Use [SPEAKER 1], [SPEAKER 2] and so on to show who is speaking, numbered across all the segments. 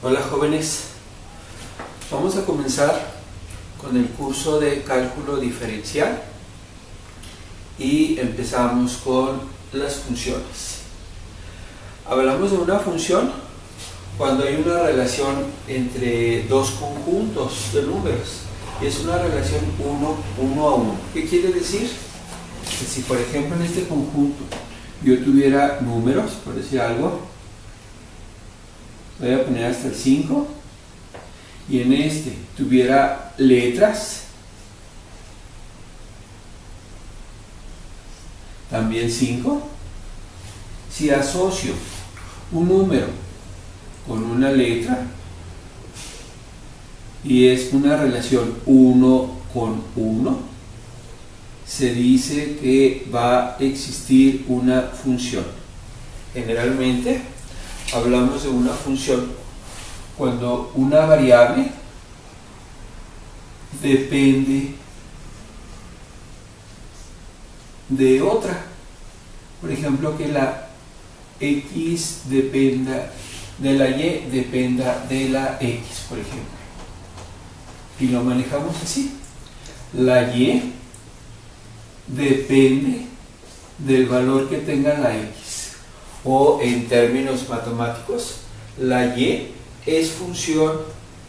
[SPEAKER 1] Hola jóvenes, vamos a comenzar con el curso de cálculo diferencial y empezamos con las funciones. Hablamos de una función cuando hay una relación entre dos conjuntos de números y es una relación 1 a 1. ¿Qué quiere decir? Que si por ejemplo en este conjunto yo tuviera números, por decir algo, voy a poner hasta el 5, y en este tuviera letras, también 5. Si asocio un número con una letra y es una relación 1 con 1, se dice que va a existir una función. Generalmente hablamos de una función cuando una variable depende de otra. Por ejemplo, que la x dependa de la y, dependa de la x, por ejemplo. Y lo manejamos así. La y depende del valor que tenga la x. O en términos matemáticos, la y es función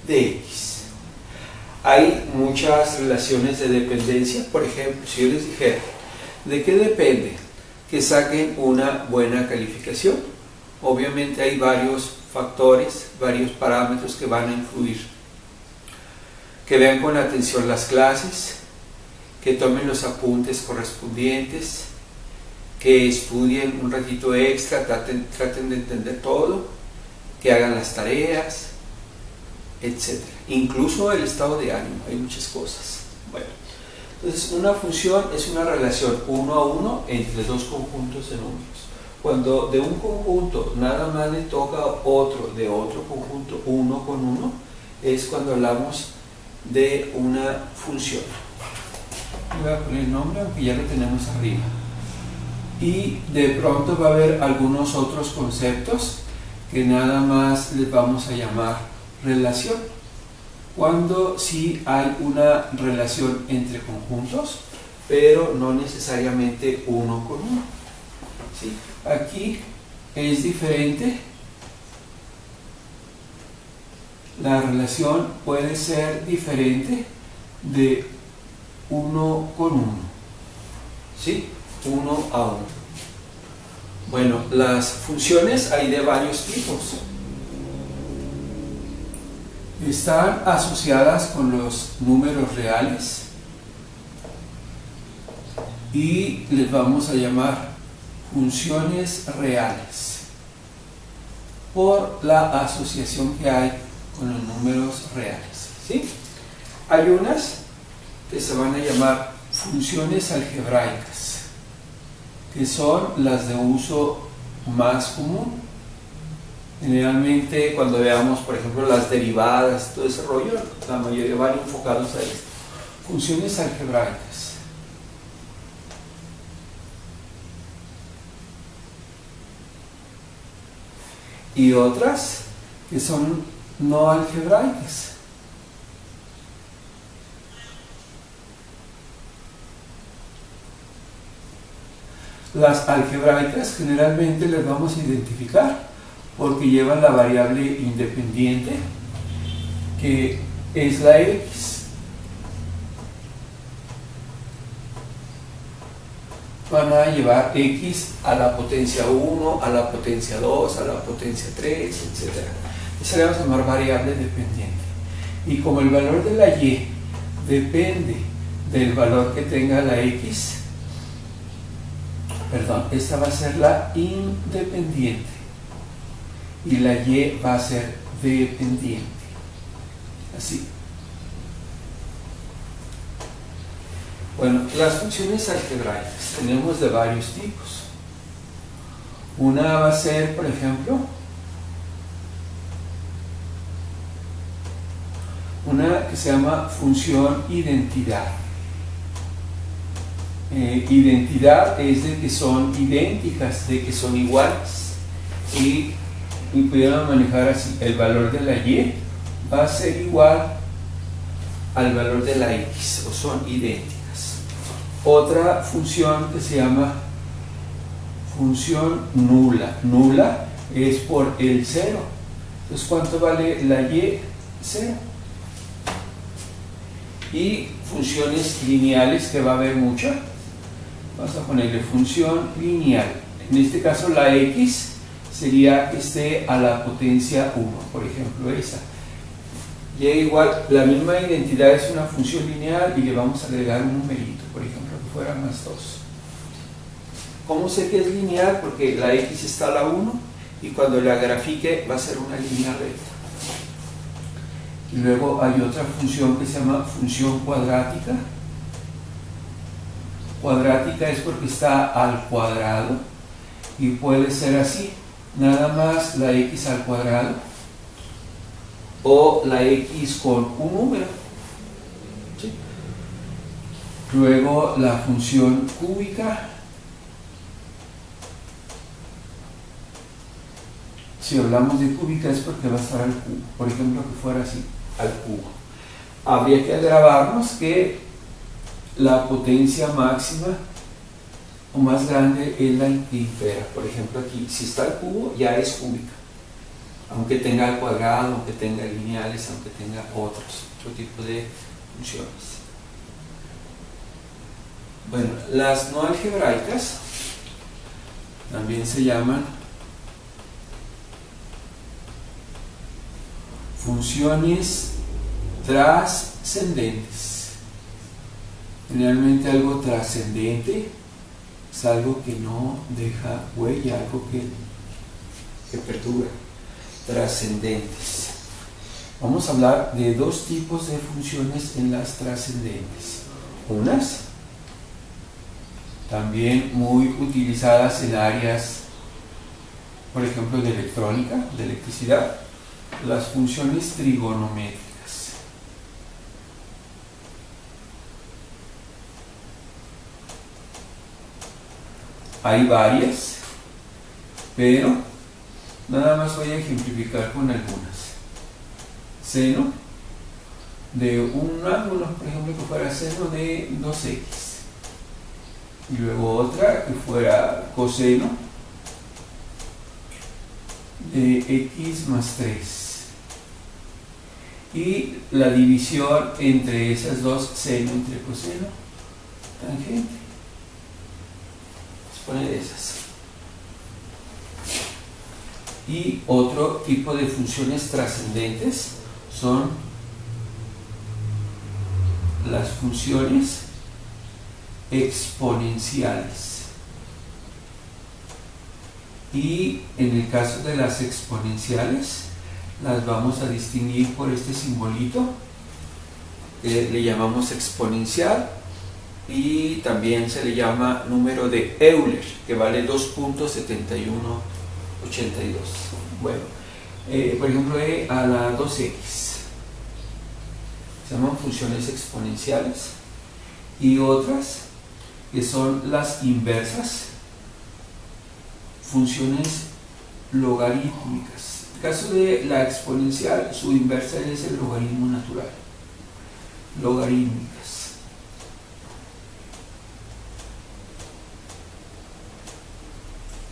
[SPEAKER 1] de x. Hay muchas relaciones de dependencia. Por ejemplo, si yo les dijera, ¿de qué depende que saquen una buena calificación? Obviamente hay varios factores, varios parámetros que van a influir. Que vean con atención las clases, que tomen los apuntes correspondientes, que estudien un ratito extra, traten de entender todo, que hagan las tareas, etc. Incluso el estado de ánimo, hay muchas cosas. Bueno, entonces una función es una relación 1 a 1 entre dos conjuntos de números. Cuando de un conjunto nada más le toca a otro de otro conjunto 1 con 1, es cuando hablamos de una función. Voy a poner el nombre, aunque ya lo tenemos arriba. Y de pronto va a haber algunos otros conceptos que nada más les vamos a llamar relación. Cuando sí hay una relación entre conjuntos, pero no necesariamente 1 con 1. ¿Sí? Aquí es diferente. La relación puede ser diferente de 1 con 1. ¿Sí? 1 a 1. Bueno, las funciones hay de varios tipos. Están asociadas con los números reales y les vamos a llamar funciones reales por la asociación que hay con los números reales. ¿Sí? Hay unas que se van a llamar funciones algebraicas, que son las de uso más común. Generalmente cuando veamos, por ejemplo, las derivadas, todo ese rollo, la mayoría van enfocados a esto. Funciones algebraicas. Y otras que son no algebraicas. Las algebraicas generalmente las vamos a identificar porque llevan la variable independiente, que es la x. Van a llevar x a la potencia 1, a la potencia 2, a la potencia 3, etc. Esa le vamos a llamar variable dependiente. Y como el valor de la y depende del valor que tenga la x, esta va a ser la independiente y la y va a ser dependiente. Así. Bueno, las funciones algebraicas tenemos de varios tipos. Una va a ser, por ejemplo, una que se llama función identidad. Identidad es de que son idénticas, de que son iguales. Y y pudiéramos manejar así, el valor de la y va a ser igual al valor de la x, o son idénticas. Otra función que se llama función nula. Nula es por el 0. Entonces, ¿cuánto vale la y? 0. Y funciones lineales, que va a haber muchas. Vamos a ponerle función lineal. En este caso, la x sería que esté a la potencia 1, por ejemplo, esa. Y igual, la misma identidad es una función lineal y le vamos a agregar un numerito, por ejemplo, que fuera más 2. ¿Cómo sé que es lineal? Porque la x está a la 1 y cuando la grafique va a ser una línea recta. Y luego hay otra función que se llama función cuadrática. Cuadrática es porque está al cuadrado y puede ser así, nada más la x al cuadrado o la x con un número. ¿Sí? Luego la función cúbica. Si hablamos de cúbica es porque va a estar al cubo, por ejemplo, que fuera así, al cubo. Habría que grabarnos que la potencia máxima o más grande es la que impera. Por ejemplo, aquí, si está al cubo, ya es cúbica. Aunque tenga al cuadrado, aunque tenga lineales, aunque tenga otro tipo de funciones. Bueno, las no algebraicas también se llaman funciones trascendentes. Generalmente algo trascendente es algo que no deja huella, algo que perdura. Trascendentes. Vamos a hablar de dos tipos de funciones en las trascendentes. Unas también muy utilizadas en áreas, por ejemplo, de electrónica, de electricidad, las funciones trigonométricas. Hay varias, pero nada más voy a ejemplificar con algunas. Seno de un ángulo, por ejemplo, que fuera seno de 2x. Y luego otra que fuera coseno de x más 3. Y la división entre esas dos, seno entre coseno, tangente. Vamos a poner esas. Y otro tipo de funciones trascendentes son las funciones exponenciales. Y en el caso de las exponenciales, las vamos a distinguir por este simbolito que le llamamos exponencial, y también se le llama número de Euler, que vale 2.7182. Bueno, por ejemplo, a la 2x se llaman funciones exponenciales, y otras que son las inversas, funciones logarítmicas. En el caso de la exponencial, su inversa es el logaritmo natural. Logarítmicas.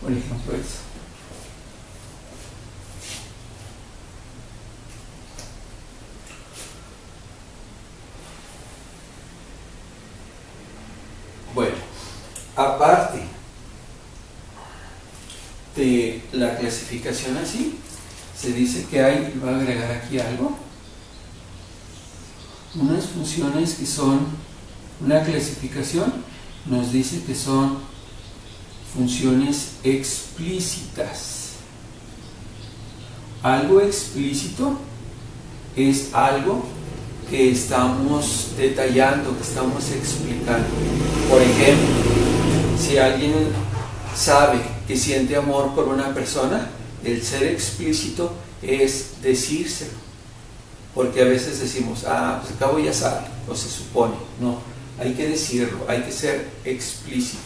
[SPEAKER 1] Por ejemplo, eso. Bueno, aparte de la clasificación así, se dice que hay, voy a agregar aquí algo, unas funciones que son, una clasificación nos dice que son funciones explícitas. Algo explícito es algo que estamos detallando, que estamos explicando. Por ejemplo, si alguien sabe que siente amor por una persona, el ser explícito es decírselo. Porque a veces decimos, pues al cabo ya sabe, o se supone. No, hay que decirlo, hay que ser explícito.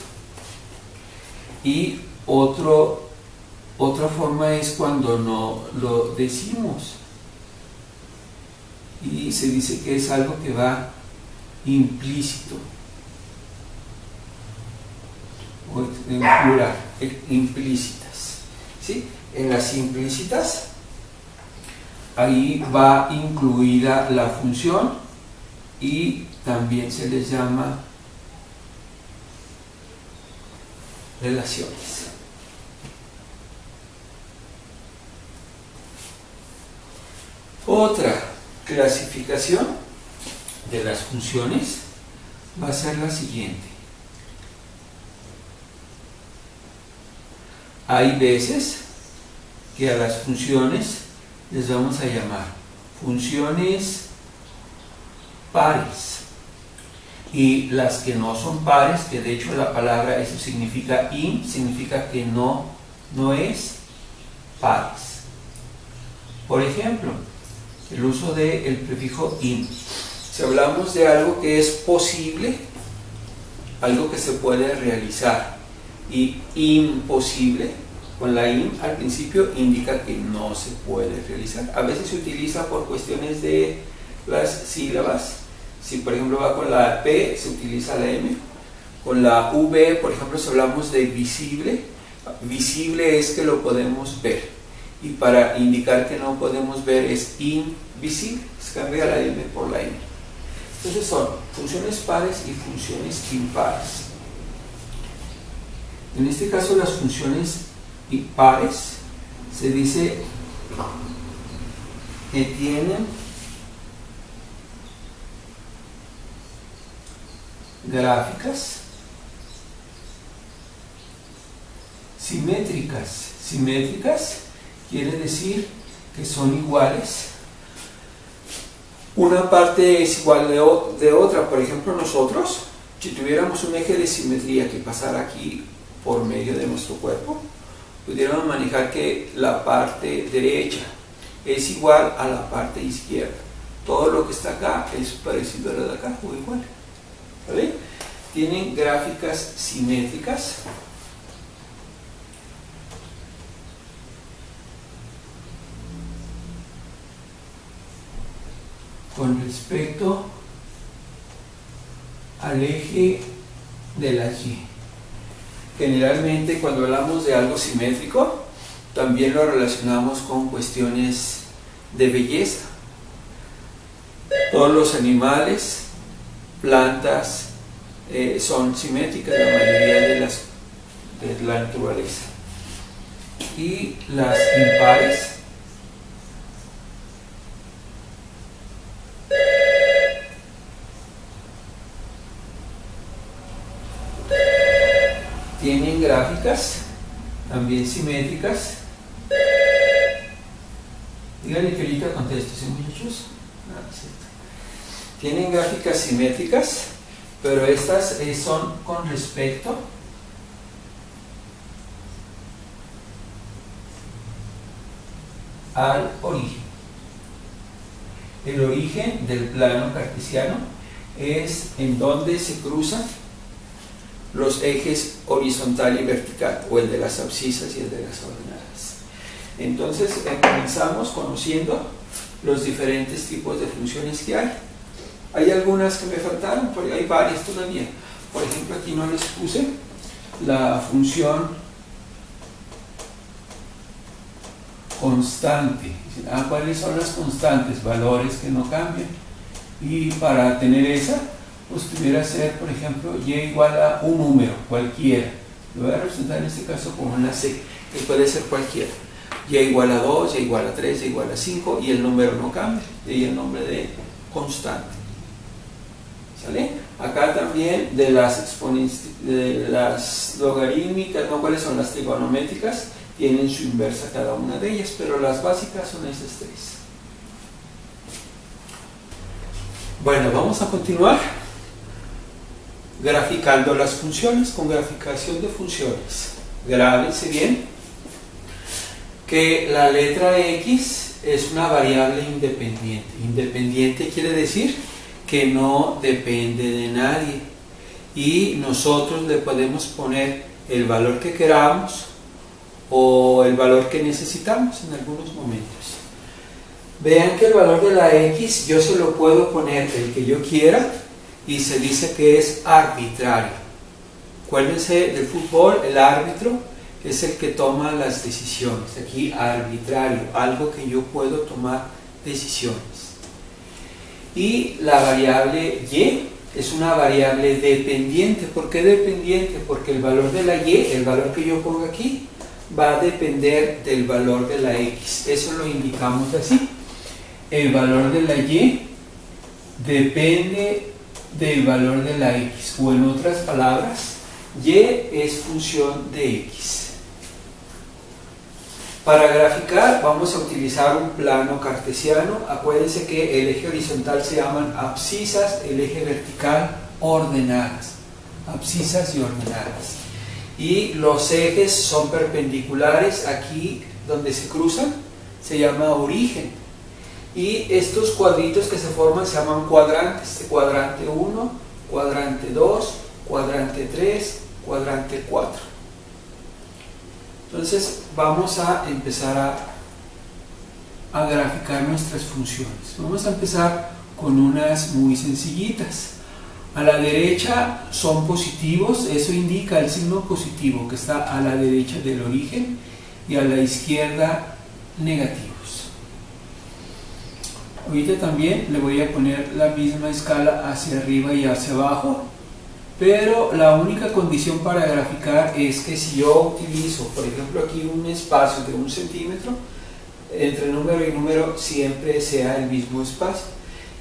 [SPEAKER 1] Y otro Otra forma es cuando no lo decimos y se dice que es algo que va implícito, o en plural, implícitas, ¿sí? En las implícitas, ahí va incluida la función y también se les llama relaciones. Otra clasificación de las funciones va a ser la siguiente. Hay veces que a las funciones les vamos a llamar funciones pares, y las que no son pares, que de hecho la palabra eso significa significa que no es pares. Por ejemplo, el uso del prefijo in. Si hablamos de algo que es posible, algo que se puede realizar, y imposible, con la in al principio indica que no se puede realizar. A veces se utiliza por cuestiones de las sílabas. Si por ejemplo va con la P, se utiliza la M. Con la V, por ejemplo, si hablamos de visible, visible es que lo podemos ver. Y para indicar que no podemos ver es invisible, se cambia la M por la N. Entonces son funciones pares y funciones impares. En este caso las funciones impares se dice que tienen gráficas simétricas. Simétricas quiere decir que son iguales. Una parte es igual de otra. Por ejemplo, nosotros, si tuviéramos un eje de simetría que pasara aquí por medio de nuestro cuerpo, pudiéramos manejar que la parte derecha es igual a la parte izquierda. Todo lo que está acá es parecido a lo de acá o igual. ¿Vale? Tienen gráficas simétricas. Con respecto al eje de la Y. Generalmente cuando hablamos de algo simétrico, también lo relacionamos con cuestiones de belleza. Todos los animales, plantas, son simétricas, la mayoría de la naturaleza. Y las impares tienen gráficas también simétricas. Díganle que ahorita contesto, ¿sí, muchachos? Tienen gráficas simétricas, pero estas son con respecto al origen. El origen del plano cartesiano es en donde se cruzan los ejes horizontal y vertical, o el de las abscisas y el de las ordenadas. Entonces comenzamos conociendo los diferentes tipos de funciones que hay. Hay algunas que me faltaron, porque hay varias todavía. Por ejemplo, aquí no les puse la función constante. ¿Cuáles son las constantes? Valores que no cambian. Y para tener esa, pues tuviera que ser, por ejemplo, y igual a un número, cualquiera. Lo voy a representar en este caso como una C, que puede ser cualquiera. Y igual a 2, y igual a 3, y igual a 5, y el número no cambia. Y ahí el nombre de constante. ¿Sale? Acá también de las logarítmicas, ¿no? ¿Cuáles son las trigonométricas? Tienen su inversa cada una de ellas, pero las básicas son esas tres. Bueno, vamos a continuar graficando las funciones, con graficación de funciones. Grábense bien que la letra X es una variable independiente. Independiente quiere decir que no depende de nadie, y nosotros le podemos poner el valor que queramos o el valor que necesitamos en algunos momentos. Vean que el valor de la X yo se lo puedo poner el que yo quiera y se dice que es arbitrario. Acuérdense del fútbol, el árbitro es el que toma las decisiones. Aquí arbitrario, algo que yo puedo tomar decisiones. Y la variable Y es una variable dependiente. ¿Por qué dependiente? Porque el valor de la Y, el valor que yo pongo aquí, va a depender del valor de la X. Eso lo indicamos así. El valor de la Y depende del valor de la X. O en otras palabras, Y es función de X. Para graficar vamos a utilizar un plano cartesiano. Acuérdense que el eje horizontal se llaman abscisas, el eje vertical ordenadas. Abscisas y ordenadas. Y los ejes son perpendiculares. Aquí donde se cruzan se llama origen. Y estos cuadritos que se forman se llaman cuadrantes. Cuadrante 1, cuadrante 2, cuadrante 3, cuadrante 4. Entonces vamos a empezar a graficar nuestras funciones. Vamos a empezar con unas muy sencillitas. A la derecha son positivos, eso indica el signo positivo que está a la derecha del origen, y a la izquierda negativos. Ahorita también le voy a poner la misma escala hacia arriba y hacia abajo. Pero la única condición para graficar es que si yo utilizo, por ejemplo, aquí un espacio de 1 centímetro, entre número y número siempre sea el mismo espacio.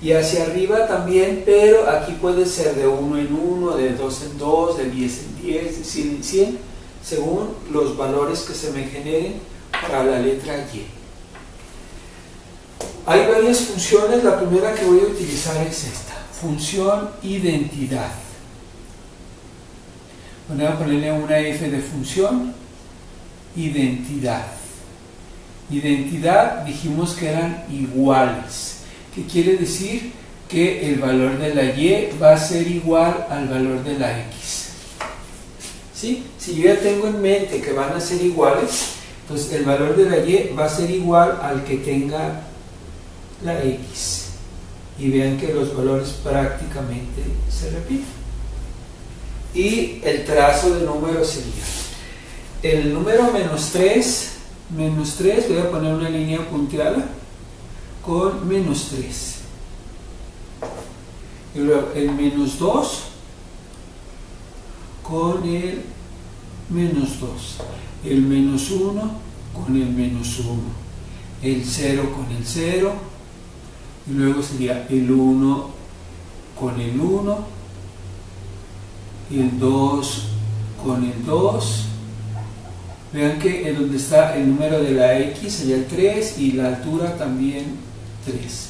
[SPEAKER 1] Y hacia arriba también, pero aquí puede ser de 1 en 1, de 2 en 2, de 10 en 10, de 100 en 100, según los valores que se me generen para la letra Y. Hay varias funciones, la primera que voy a utilizar es esta, función identidad. Voy a ponerle una F de función, identidad. Identidad dijimos que eran iguales. ¿Qué quiere decir? Que el valor de la Y va a ser igual al valor de la X. ¿Sí? Si yo ya tengo en mente que van a ser iguales, entonces el valor de la Y va a ser igual al que tenga la X. Y vean que los valores prácticamente se repiten. Y el trazo de número sería el número menos 3, voy a poner una línea punteada con menos 3, y luego el menos 2 con el menos 2, el menos 1 con el menos 1, el 0 con el 0, y luego sería el 1 con el 1, el 2 con el 2. Vean que en donde está el número de la X sería el 3 y la altura también 3.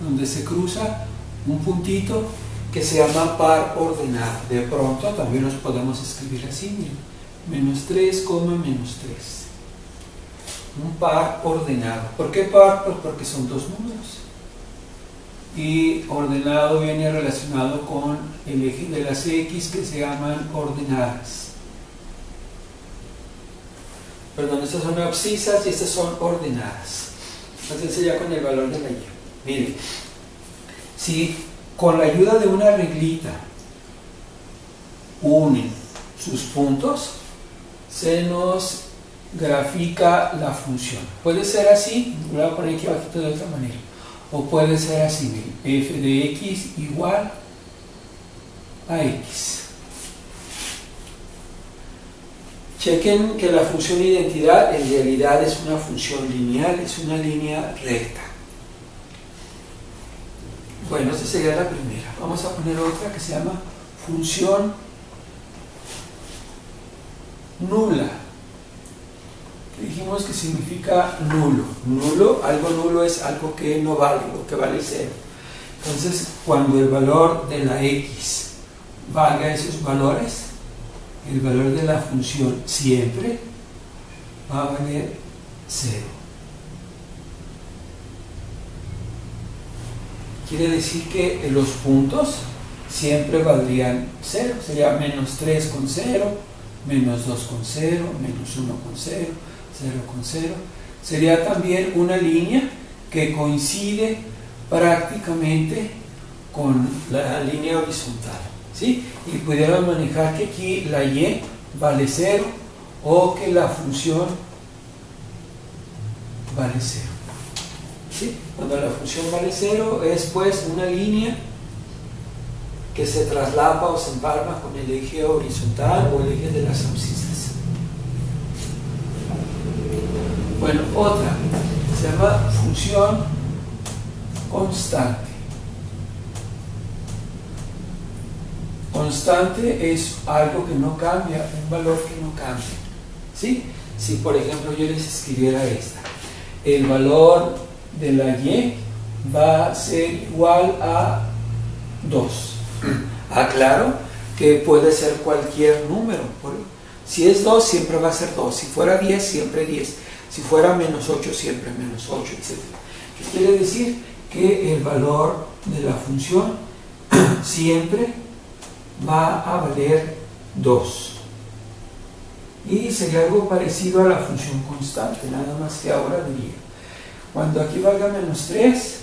[SPEAKER 1] Donde se cruza un puntito que se llama par ordenado. De pronto también los podemos escribir así, miren, menos 3, menos 3. Un par ordenado. ¿Por qué par? Pues porque son dos números. Y ordenado viene relacionado con el eje de las X que se llaman ordenadas. Perdón, estas son abscisas y estas son ordenadas. Entonces ya con el valor de la Y. Miren, si con la ayuda de una reglita unen sus puntos, se nos grafica la función. Puede ser así, lo voy a poner aquí abajito de otra manera. O puede ser así, miren, f de x igual a x. Chequen que la función identidad en realidad es una función lineal, es una línea recta. Bueno, esta sería la primera. Vamos a poner otra que se llama función nula. Dijimos que significa nulo. Algo nulo es algo que no vale, o que vale cero. Entonces, cuando el valor de la X valga esos valores, el valor de la función siempre va a valer 0. Quiere decir que los puntos siempre valdrían 0. Sería menos 3 con 0, menos 2 con 0, menos 1 con 0. 0 con 0. Sería también una línea que coincide prácticamente con la línea horizontal, ¿sí? Y pudiéramos manejar que aquí la y vale 0 o que la función vale 0. ¿Sí? Cuando la función vale 0 es pues una línea que se traslapa o se empalma con el eje horizontal o el eje de las abscisas. Bueno, otra se llama función constante. Constante es algo que no cambia, un valor que no cambia, ¿sí? Si por ejemplo yo les escribiera esta, el valor de la y va a ser igual a 2. Aclaro que puede ser cualquier número. Si es 2, siempre va a ser 2. Si fuera 10, siempre 10. Si fuera menos 8, siempre menos 8, etc. ¿Qué quiere decir? Que el valor de la función siempre va a valer 2. Y sería algo parecido a la función constante, nada más que ahora diría, cuando aquí valga menos 3,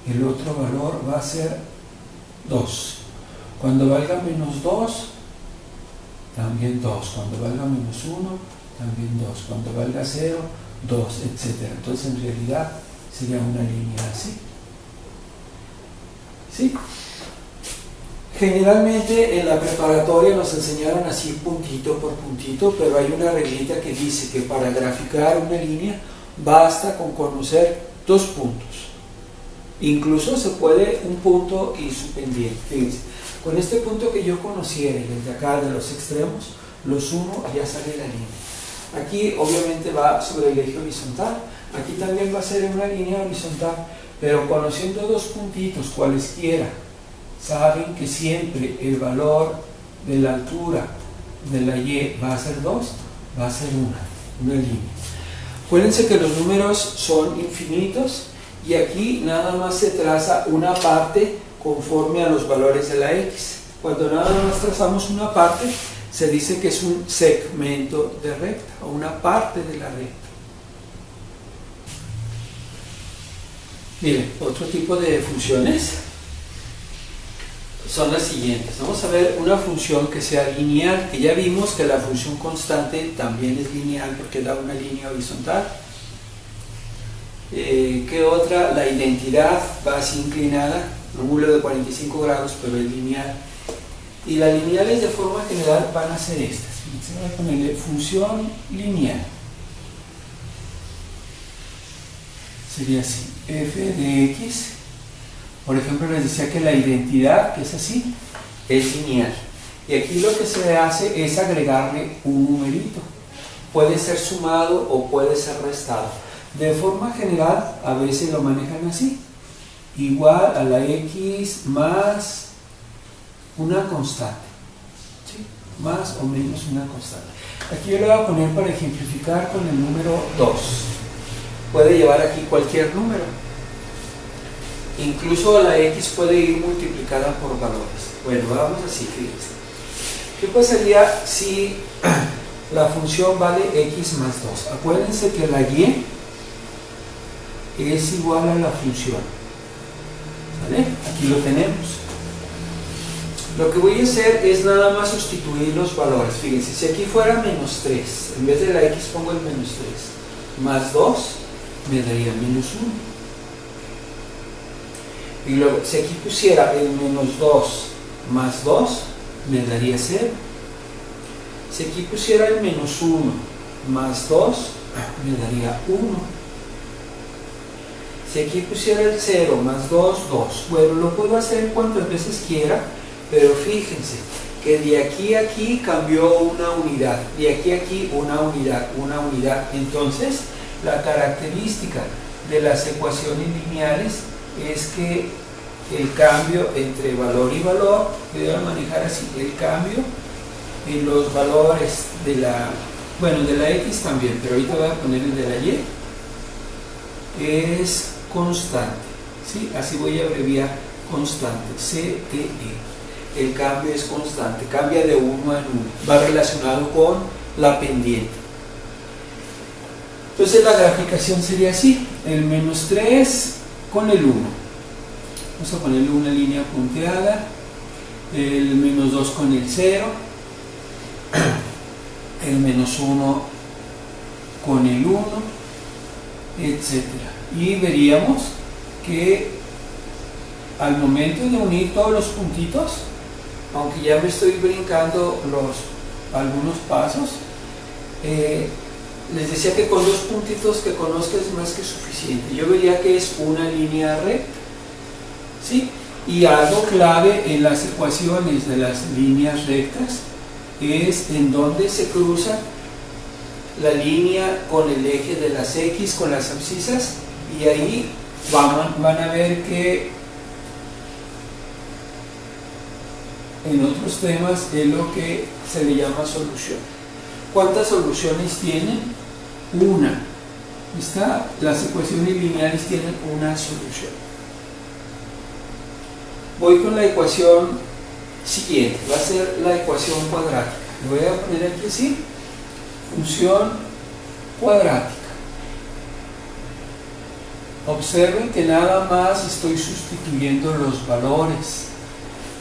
[SPEAKER 1] el otro valor va a ser 2. Cuando valga menos 2, también 2. Cuando valga menos 1, también 2. Cuando valga 0, 2, etc. Entonces en realidad sería una línea así. ¿Sí? Generalmente en la preparatoria nos enseñaron así puntito por puntito, pero hay una reglita que dice que para graficar una línea basta con conocer 2 puntos. Incluso se puede un punto y su pendiente. Fíjense, con este punto que yo conociera, desde acá de los extremos, los uno, ya sale la línea. Aquí obviamente va sobre el eje horizontal, aquí también va a ser una línea horizontal, pero conociendo 2 puntitos cualesquiera, saben que siempre el valor de la altura de la y va a ser 2, va a ser una línea. Acuérdense que los números son infinitos y aquí nada más se traza una parte conforme a los valores de la x. Cuando nada más trazamos una parte, se dice que es un segmento de recta o una parte de la recta. Miren, otro tipo de funciones son las siguientes. Vamos a ver una función que sea lineal, que ya vimos que la función constante también es lineal porque da una línea horizontal. ¿Qué otra? La identidad va así inclinada, un ángulo de 45 grados, pero es lineal. Y las lineales de forma general van a ser estas. Se va a ponerle función lineal. Sería así, f de x. Por ejemplo, les decía que la identidad, que es así, es lineal. Y aquí lo que se hace es agregarle un numerito. Puede ser sumado o puede ser restado. De forma general, a veces lo manejan así. Igual a la x más una constante. ¿Sí? Más o menos una constante. Aquí yo le voy a poner para ejemplificar con el número 2. Puede llevar aquí cualquier número. Incluso la x puede ir multiplicada por valores. Bueno, vamos así, fíjense. ¿Qué pasaría si la función vale x más 2? Acuérdense que la y es igual a la función. ¿Vale? Aquí lo tenemos. Lo que voy a hacer es nada más sustituir los valores. Fíjense, si aquí fuera menos 3, en vez de la x pongo el menos 3, más 2 me daría menos 1. Y luego, si aquí pusiera el menos 2 más 2, me daría 0. Si aquí pusiera el menos 1 más 2, me daría 1. Si aquí pusiera el 0 más 2, 2. Bueno, lo puedo hacer cuantas veces quiera, pero fíjense que de aquí a aquí cambió una unidad, de aquí a aquí una unidad, una unidad. Entonces, la característica de las ecuaciones lineales es que el cambio entre valor y valor, voy a manejar así, el cambio en los valores de la, bueno, de la x también, pero ahorita voy a poner el de la y, es constante, ¿sí? Así voy a abreviar constante, CTE. El cambio es constante, cambia de uno en uno, va relacionado con la pendiente. Entonces la graficación sería así, el menos 3 con el 1. Vamos a ponerle una línea punteada, el menos 2 con el 0, el menos 1 con el 1, etc. Y veríamos que al momento de unir todos los puntitos, aunque ya me estoy brincando algunos pasos, les decía que con 2 puntitos que conozca es más que suficiente. Yo vería que es una línea recta, ¿sí? Y algo clave en las ecuaciones de las líneas rectas es en donde se cruza la línea con el eje de las X, con las abscisas, y ahí van a ver que en otros temas es lo que se le llama solución. ¿Cuántas soluciones tienen? Una. Las ecuaciones lineales tienen una solución. Voy con la ecuación siguiente, va a ser la ecuación cuadrática. Le voy a poner aquí así, función cuadrática. Observen que nada más estoy sustituyendo los valores.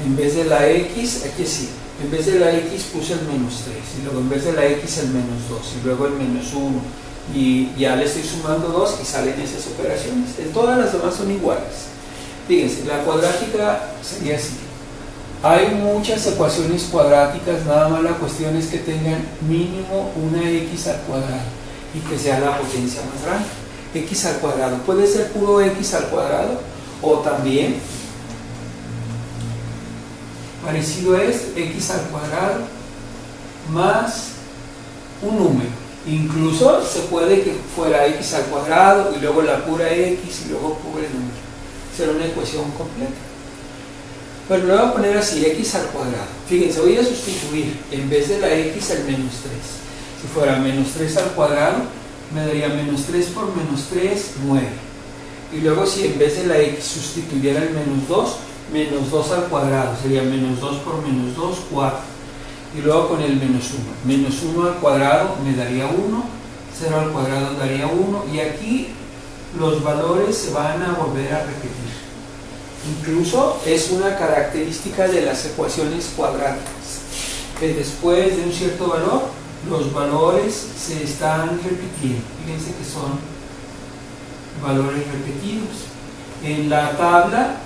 [SPEAKER 1] En vez de la X, aquí sí, en vez de la X puse el menos 3, y luego en vez de la X el menos 2, y luego el menos 1, y ya le estoy sumando 2 y salen esas operaciones. En todas las demás son iguales. Fíjense, la cuadrática sería así. Hay muchas ecuaciones cuadráticas, nada más la cuestión es que tengan mínimo una X al cuadrado y que sea la potencia más grande. X al cuadrado, puede ser puro X al cuadrado, o también parecido es X al cuadrado más un número. Incluso se puede que fuera X al cuadrado y luego la pura X y luego pura el número. Será una ecuación completa. Pero lo voy a poner así, X al cuadrado. Fíjense, voy a sustituir en vez de la X el menos 3. Si fuera menos 3 al cuadrado, me daría menos 3 por menos 3, 9. Y luego si en vez de la X sustituyera el menos 2 al cuadrado, sería menos 2 por menos 2, 4. Y luego con el menos 1. Menos 1 al cuadrado me daría 1, 0 al cuadrado daría 1, y aquí los valores se van a volver a repetir. Incluso es una característica de las ecuaciones cuadráticas, que después de un cierto valor, los valores se están repitiendo. Fíjense que son valores repetidos. En la tabla,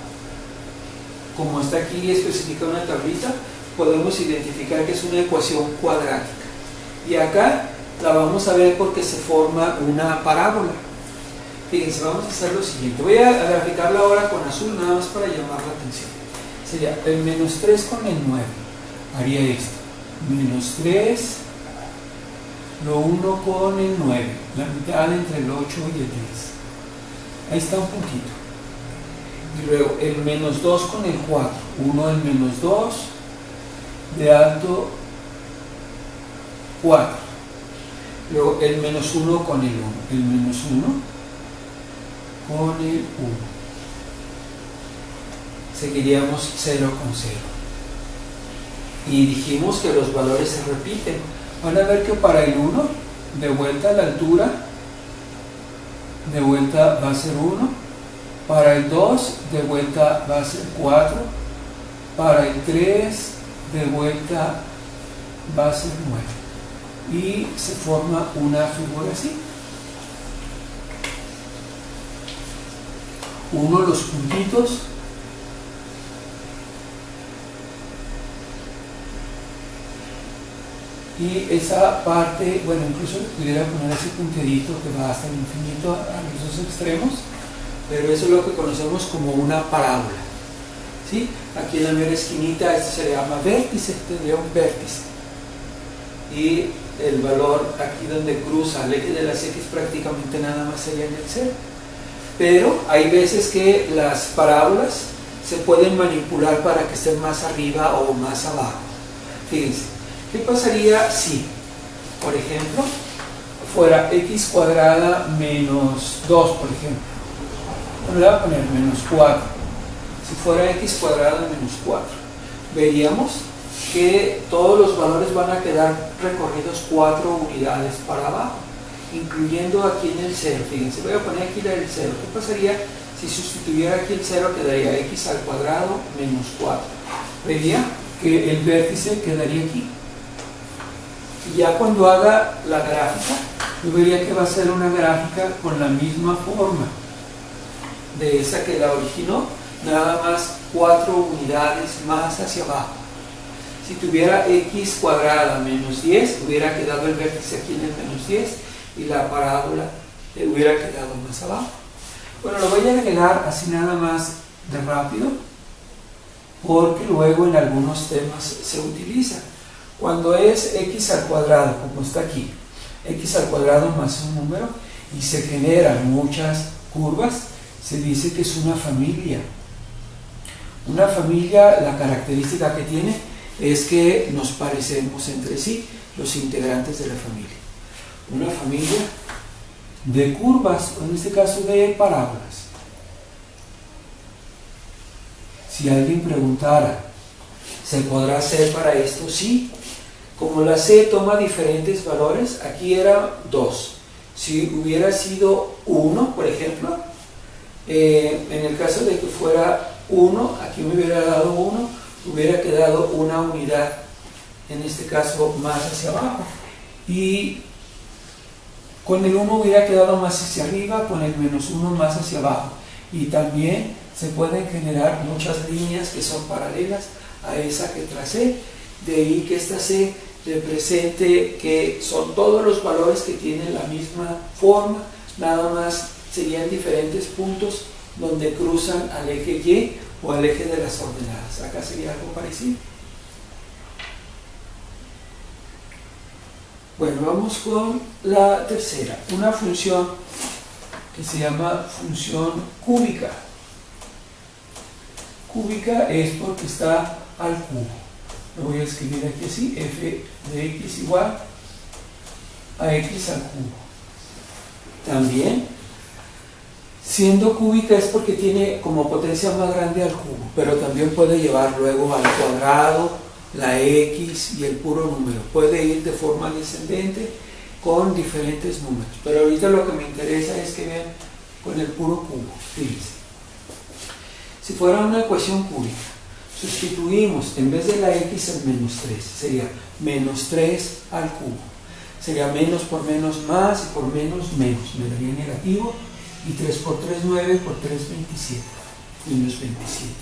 [SPEAKER 1] como está aquí especificada una tablita, podemos identificar que es una ecuación cuadrática. Y acá la vamos a ver porque se forma una parábola. Fíjense, vamos a hacer lo siguiente. Voy a graficarla ahora con azul, nada más para llamar la atención. Sería el menos 3 con el 9. Haría esto. Menos 3, lo 1 con el 9. La mitad entre el 8 y el 10. Ahí está un puntito. Y luego el menos 2 con el 4. 1 el menos 2, de alto 4. Luego el menos 1 con el 1. El menos 1 con el 1. Seguiríamos 0 con 0. Y dijimos que los valores se repiten. Van a ver que para el 1, de vuelta a la altura, de vuelta va a ser 1. Para el 2, de vuelta va a ser 4. Para el 3, de vuelta va a ser 9. Y se forma una figura así. 1 los puntitos, y esa parte, bueno, incluso pudiera poner ese punterito que va hasta el infinito a los dos extremos, pero eso es lo que conocemos como una parábola, ¿sí? Aquí en la mera esquinita esto se le llama vértice, tendría un vértice, y el valor aquí donde cruza el eje de las X prácticamente nada más sería en el 0. Pero hay veces que las parábolas se pueden manipular para que estén más arriba o más abajo. Fíjense, ¿qué pasaría si, por ejemplo, fuera x cuadrada menos 2, por ejemplo? Bueno, le voy a poner menos 4. Si fuera x cuadrada menos 4, veríamos que todos los valores van a quedar recorridos 4 unidades para abajo, incluyendo aquí en el 0. Fíjense, voy a poner aquí el 0. ¿Qué pasaría si sustituyera aquí el 0? Quedaría x al cuadrado menos 4. Vería que el vértice quedaría aquí. Y ya cuando haga la gráfica, yo vería que va a ser una gráfica con la misma forma de esa que la originó, nada más 4 unidades más hacia abajo. Si tuviera x cuadrada menos 10, hubiera quedado el vértice aquí en el menos 10 y la parábola hubiera quedado más abajo. Bueno, lo voy a agregar así nada más de rápido, porque luego en algunos temas se utiliza. Cuando es x al cuadrado, como está aquí, x al cuadrado más un número, y se generan muchas curvas, se dice que es una familia. Una familia, la característica que tiene es que nos parecemos entre sí, los integrantes de la familia. Una familia de curvas, o en este caso de parábolas. Si alguien preguntara, ¿se podrá hacer para esto? Sí. Como la C toma diferentes valores, aquí era 2. Si hubiera sido 1, por ejemplo, en el caso de que fuera 1, aquí me hubiera dado 1, hubiera quedado una unidad, en este caso más hacia abajo. Y con el 1 hubiera quedado más hacia arriba, con el menos 1 más hacia abajo. Y también se pueden generar muchas líneas que son paralelas a esa que tracé. De ahí que esta C represente que son todos los valores que tienen la misma forma, nada más serían diferentes puntos donde cruzan al eje Y o al eje de las ordenadas. Acá sería algo parecido. Bueno, vamos con la tercera, una función que se llama función cúbica. Cúbica es porque está al cubo. Lo voy a escribir aquí así, f de x igual a x al cubo. También, siendo cúbica es porque tiene como potencia más grande al cubo, pero también puede llevar luego al cuadrado, la x y el puro número. Puede ir de forma descendente con diferentes números, pero ahorita lo que me interesa es que vean con el puro cubo. Fíjense, si fuera una ecuación cúbica, sustituimos en vez de la x el menos 3, sería menos 3 al cubo. Sería menos por menos más y por menos menos, me daría negativo, y 3 por 3, 9, por 3, 27, menos 27.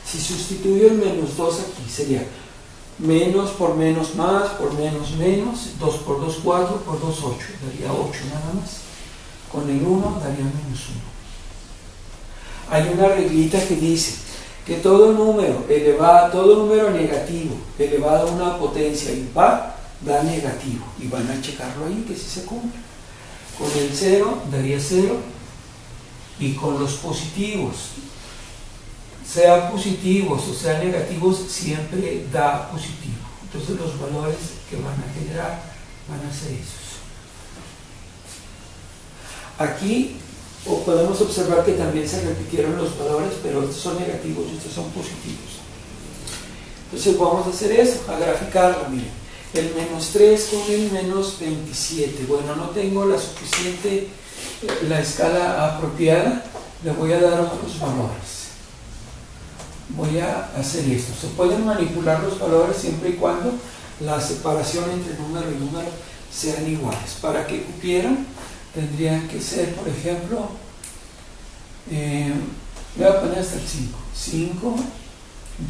[SPEAKER 1] Si sustituyo el menos 2 aquí, sería menos por menos más, por menos menos, 2 por 2, 4, por 2, 8, daría 8 nada más. Con el 1 daría menos 1. Hay una reglita que dice que todo número negativo elevado a una potencia impar da negativo, y van a checarlo ahí que si se cumple. Con el 0 daría 0, y con los positivos, sean positivos o sean negativos, siempre da positivo. Entonces los valores que van a generar van a ser esos. Aquí podemos observar que también se repitieron los valores, pero estos son negativos y estos son positivos. Entonces vamos a hacer eso, a graficarlo. Miren, el menos 3 con el menos 27. Bueno, no tengo la escala apropiada, le voy a dar otros valores. Voy a hacer esto. Se pueden manipular los valores siempre y cuando la separación entre número y número sean iguales. Para que cupieran, tendrían que ser, por ejemplo, voy a poner hasta el 5. 5,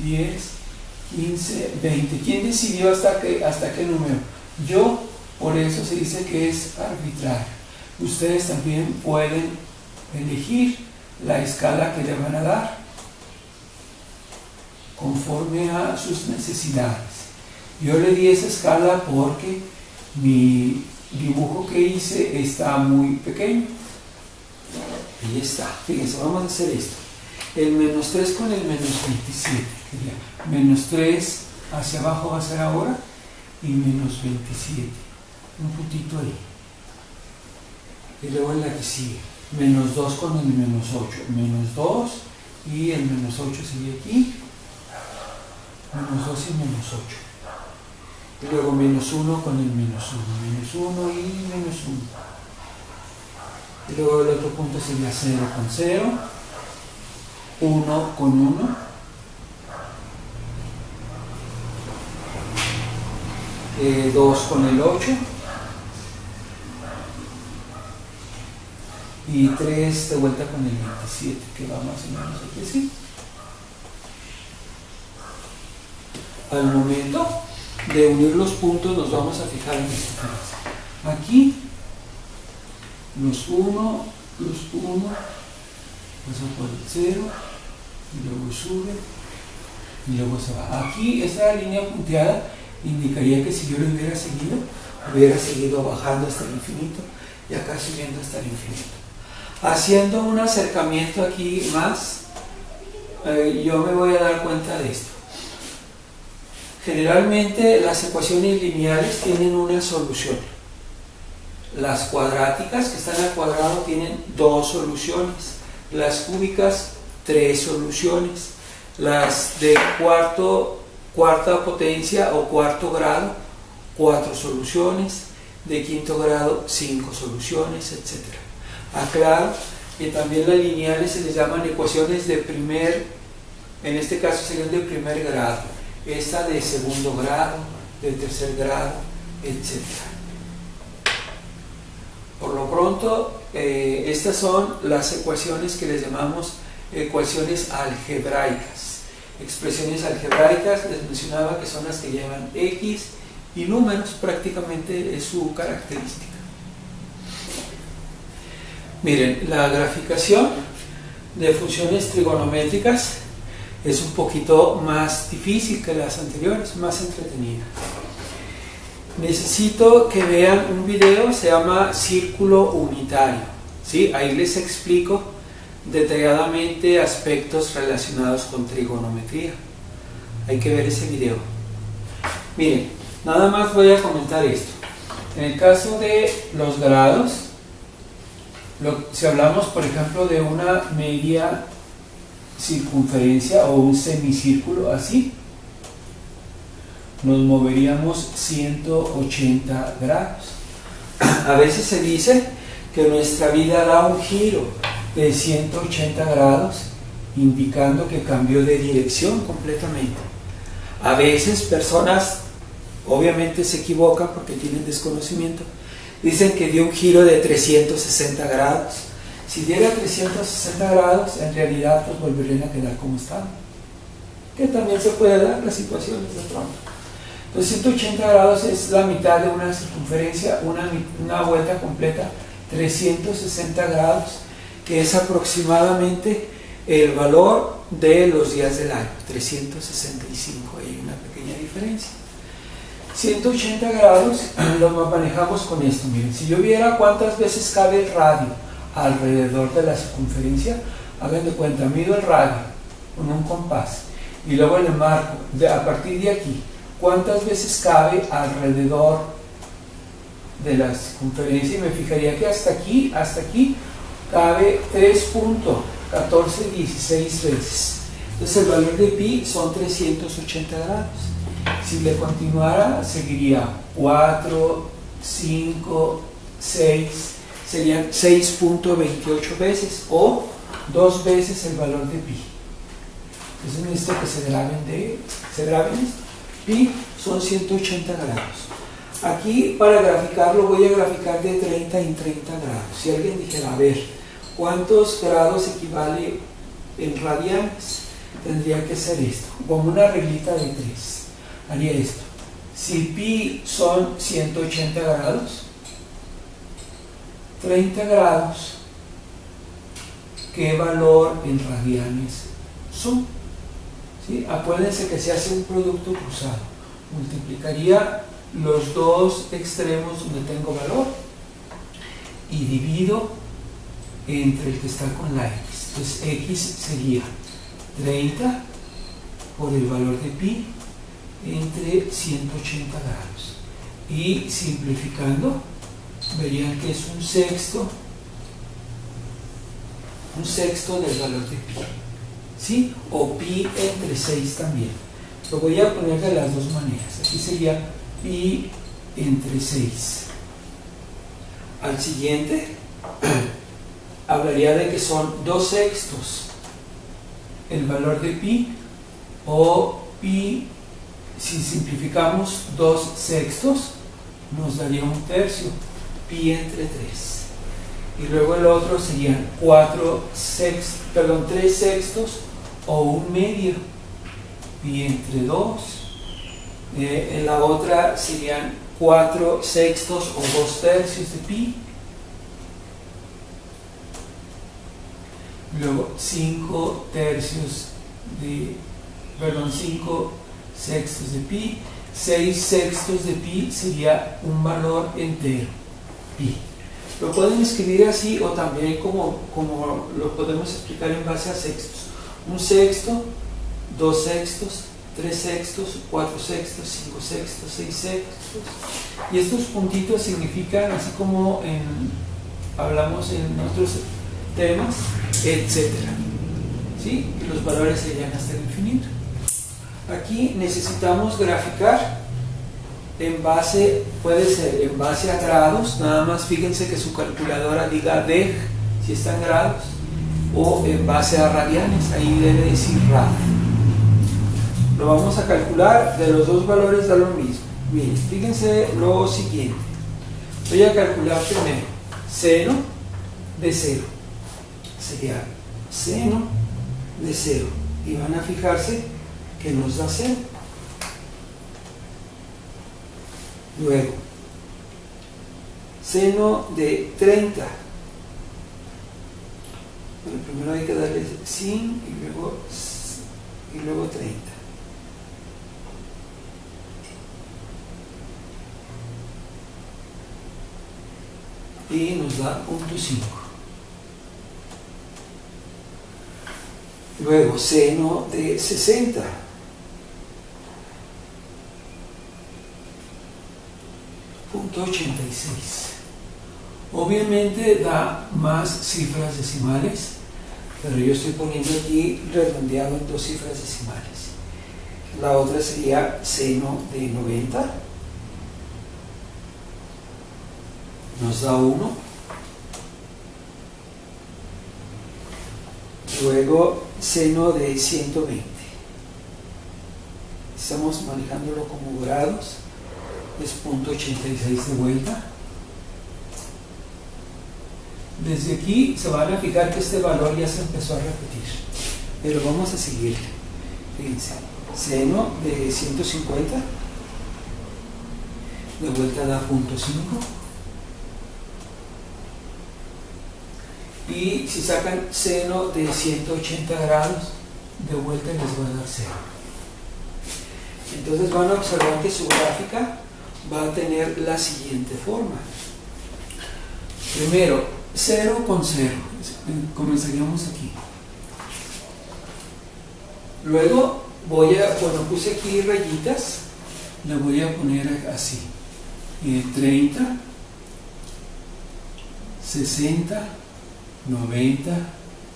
[SPEAKER 1] 10, 15, 20. ¿Quién decidió hasta qué número? Yo, por eso se dice que es arbitrario. Ustedes también pueden elegir la escala que le van a dar conforme a sus necesidades. Yo le di esa escala porque mi dibujo que hice está muy pequeño. Ahí está. Fíjense, vamos a hacer esto. El menos 3 con el menos 27. Menos 3 hacia abajo va a ser ahora y menos 27. Un puntito ahí. Y luego en la que sigue. Menos 2 con el menos 8. Menos 2 y el menos 8 sigue aquí. menos 2 y menos 8. Y luego menos 1 con el menos 1 y menos 1. Y luego el otro punto sería 0 con 0, 1 con 1, dos con el 8 y 3 de vuelta con el 27, que va más o menos aquí así. Al momento de unir los puntos nos vamos a fijar en esta diferencia. Aquí los 1 pasa por el 0 y luego sube y luego se va. Aquí esta línea punteada indicaría que si yo lo hubiera seguido bajando hasta el infinito y acá subiendo hasta el infinito. Haciendo un acercamiento aquí más, yo me voy a dar cuenta de esto. Generalmente las ecuaciones lineales tienen una solución. Las cuadráticas que están al cuadrado tienen 2 soluciones. Las cúbicas, 3 soluciones. Las de cuarta potencia o cuarto grado, 4 soluciones. De quinto grado, 5 soluciones, etc. Aclaro que también las lineales se les llaman ecuaciones de en este caso serían de primer grado. Esta de segundo grado, de tercer grado, etc. Por lo pronto, estas son las ecuaciones que les llamamos ecuaciones algebraicas. Expresiones algebraicas, les mencionaba que son las que llevan X y números, prácticamente es su característica. Miren, la graficación de funciones trigonométricas es un poquito más difícil que las anteriores, más entretenida. Necesito que vean un video, se llama Círculo Unitario, ¿sí? Ahí les explico detalladamente aspectos relacionados con trigonometría. Hay que ver ese video. Miren, nada más voy a comentar esto. En el caso de los grados, si hablamos por ejemplo de una media circunferencia o un semicírculo así, nos moveríamos 180 grados. A veces se dice que nuestra vida da un giro de 180 grados, indicando que cambió de dirección completamente. A veces personas obviamente se equivocan porque tienen desconocimiento, dicen que dio un giro de 360 grados. Si diera 360 grados, en realidad pues volverían a quedar como estaban, que también se puede dar las situaciones de pronto. Entonces 180 grados es la mitad de una circunferencia, una vuelta completa, 360 grados, que es aproximadamente el valor de los días del año, 365, hay una pequeña diferencia. 180 grados lo manejamos con esto. Miren, si yo viera cuántas veces cabe el radio alrededor de la circunferencia, hagan de cuenta, mido el radio con un compás y luego le marco a partir de aquí cuántas veces cabe alrededor de la circunferencia y me fijaría que hasta aquí cabe 3.1416 veces. Entonces el valor de pi son 380 grados. Si le continuara, seguiría 4, 5, 6, serían 6.28 veces o 2 veces el valor de pi. Entonces necesito que se graben esto. Pi son 180 grados. Aquí para graficarlo voy a graficar de 30 en 30 grados. Si alguien dijera, a ver, ¿cuántos grados equivale en radianes? Tendría que ser esto, como una reglita de 3. Haría esto. Si pi son 180 grados, 30 grados, ¿qué valor en radianes son? ¿Sí? Acuérdense que se hace un producto cruzado. Multiplicaría los dos extremos donde tengo valor y divido entre el que está con la x. Entonces x sería 30 por el valor de pi entre 180 grados. Y simplificando, verían que es un sexto del valor de pi. ¿Sí? O pi entre 6 también. Lo voy a poner de las dos maneras. Aquí sería pi entre 6. Al siguiente hablaría de que son 2 sextos el valor de pi, o pi, si simplificamos 2 sextos, nos daría 1/3, pi entre 3. Y luego el otro serían 3 sextos o 1/2, pi entre 2. En la otra serían 4 sextos o 2/3 de pi. Luego 5 sextos de pi. 6 sextos de pi sería un valor entero, pi. Lo pueden escribir así, o también como lo podemos explicar en base a sextos. 1 sexto, 2 sextos, 3 sextos, 4 sextos, 5 sextos, 6 sextos. Y estos puntitos significan, así como hablamos en otros temas, etcétera. ¿Sí? Y los valores serían hasta el infinito. Aquí necesitamos graficar en base, puede ser en base a grados, nada más fíjense que su calculadora diga deg, si está en grados, o en base a radianes, ahí debe decir rad. Lo vamos a calcular, de los dos valores da lo mismo. Miren, fíjense lo siguiente. Voy a calcular primero seno de 0. Sería seno de 0. Y van a fijarse que nos da 0. Luego, seno de 30. Bueno, primero hay que darle sin y luego 30. Y nos da 0.5. Luego, seno de 60. .86. Obviamente da más cifras decimales, pero yo estoy poniendo aquí redondeado en 2 cifras decimales. La otra sería seno de 90. Nos da 1. Luego seno de 120. Estamos manejándolo como grados. Es 0.86 de vuelta. Desde aquí se van a fijar que este valor ya se empezó a repetir, pero vamos a seguir. Fíjense, seno de 150 de vuelta da 0.5. Y si sacan seno de 180 grados, de vuelta les va a dar 0. Entonces van a observar que su gráfica va a tener la siguiente forma. Primero, 0 con 0. Comenzaríamos aquí. Luego cuando puse aquí rayitas, le voy a poner así. 30, 60, 90,